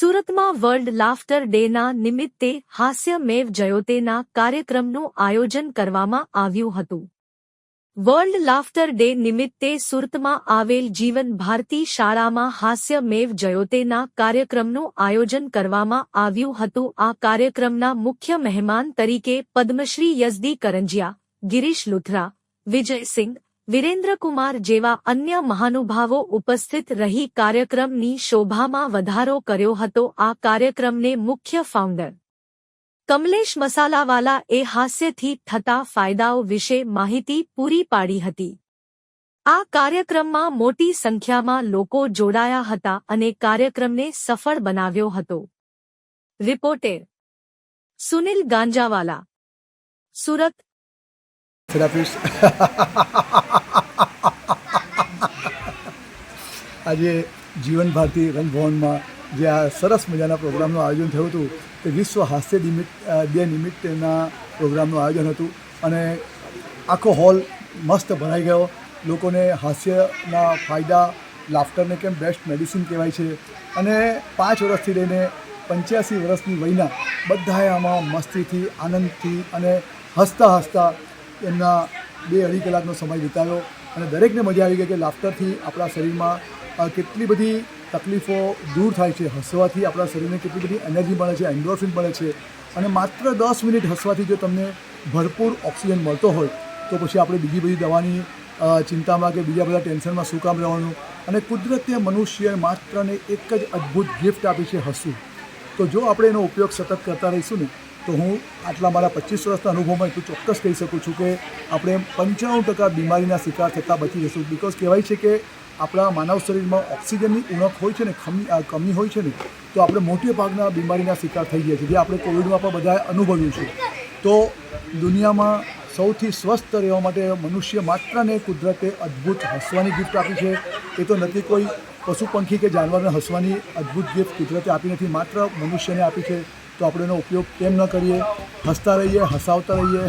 સુરતમાં world laughter ડેના નિમિત્તે હાસ્ય મેવ જયોતેના કાર્યક્રમનું આયોજન કરવામાં આવ્યું હતું। વર્લ્ડ લાફ્ટર ડે નિમિત્તે સુરતમાં આવેલ જીવન ભારતી શાળામાં હાસ્ય મેવ જયોતેના કાર્યક્રમનું આયોજન કરવામાં આવ્યું હતું। આ કાર્યક્રમના મુખ્ય મહેમાન તરીકે પદ્મશ્રી યઝદી કરંજિયા, ગિરીશ લુથરા, વિજયસિંહ, વિરેન્દ્રકુમાર જેવા અન્ય મહાનુભાવો ઉપસ્થિત રહી કાર્યક્રમની શોભામાં વધારો કર્યો હતો। આ કાર્યક્રમને મુખ્ય ફાઉન્ડર કમલેશ મસાલાવાલા એ હાસ્યથી થતા ફાયદાઓ વિશે માહિતી પૂરી પાડી હતી। આ કાર્યક્રમમાં મોટી સંખ્યામાં લોકો જોડાયા હતા અને કાર્યક્રમને સફળ બનાવ્યો હતો। રિપોર્ટર સુનિલ ગાંજાવાલા, સુરત। આજે જીવન ભારતી રંગભવનમાં જે આ સરસ મજાના પ્રોગ્રામનું આયોજન થયું હતું તે વિશ્વ હાસ્ય ડે નિમિત્તેના પ્રોગ્રામનું આયોજન હતું અને આખો હોલ મસ્ત ભરાઈ ગયો। લોકોને હાસ્યના ફાયદા, લાફ્ટરને કેમ બેસ્ટ મેડિસિન કહેવાય છે અને 5 વર્ષથી લઈને 85 વર્ષની વયના બધાએ આમાં મસ્તીથી, આનંદથી અને હસતા હસતા એમના 2-2.5 કલાકનો સમય વિતાવ્યો અને દરેકને મજા આવી ગઈ કે લાફ્ટરથી આપણા શરીરમાં કેટલી બધી તકલીફો દૂર થાય છે। હસવાથી આપણા શરીરને કેટલી બધી એનર્જી મળે છે, એન્ડોર્ફિન મળે છે અને માત્ર 10 મિનિટ હસવાથી જો તમને ભરપૂર ઓક્સિજન મળતો હોય તો પછી આપણે બીજી બધી દવાની ચિંતામાં કે બીજા બધા ટેન્શનમાં શું કામ રહેવાનું। અને કુદરતે મનુષ્ય માત્રને એક જ અદ્ભુત ગિફ્ટ આપી છે, હસવું। તો જો આપણે એનો ઉપયોગ સતત કરતા રહીશું ને તો હું આટલા મારા 25 વર્ષના અનુભવમાં એટલું ચોક્કસ કહી શકું છું કે આપણે 95% બીમારીના શિકાર થતાં બચી જશું। બિકોઝ કહેવાય છે કે આપણા માનવ શરીરમાં ઓક્સિજનની ઉણપ હોય છે ને, કમી હોય છે ને તો આપણે મોટે ભાગના બીમારીના શિકાર થઈ ગયા છે, જે આપણે કોવિડમાં પણ બધાએ અનુભવ્યું છે। તો દુનિયામાં સૌથી સ્વસ્થ રહેવા માટે મનુષ્ય માત્રને કુદરતે અદ્ભુત હસવાની ગિફ્ટ આપી છે। એ તો નથી કોઈ પશુ પંખી કે જાનવરને હસવાની અદ્ભુત ગિફ્ટ કુદરતે આપી નથી, માત્ર મનુષ્યને આપી છે। તો આપણે એનો ઉપયોગ કેમ ન કરીએ, હસતા રહીએ, હસાવતા રહીએ।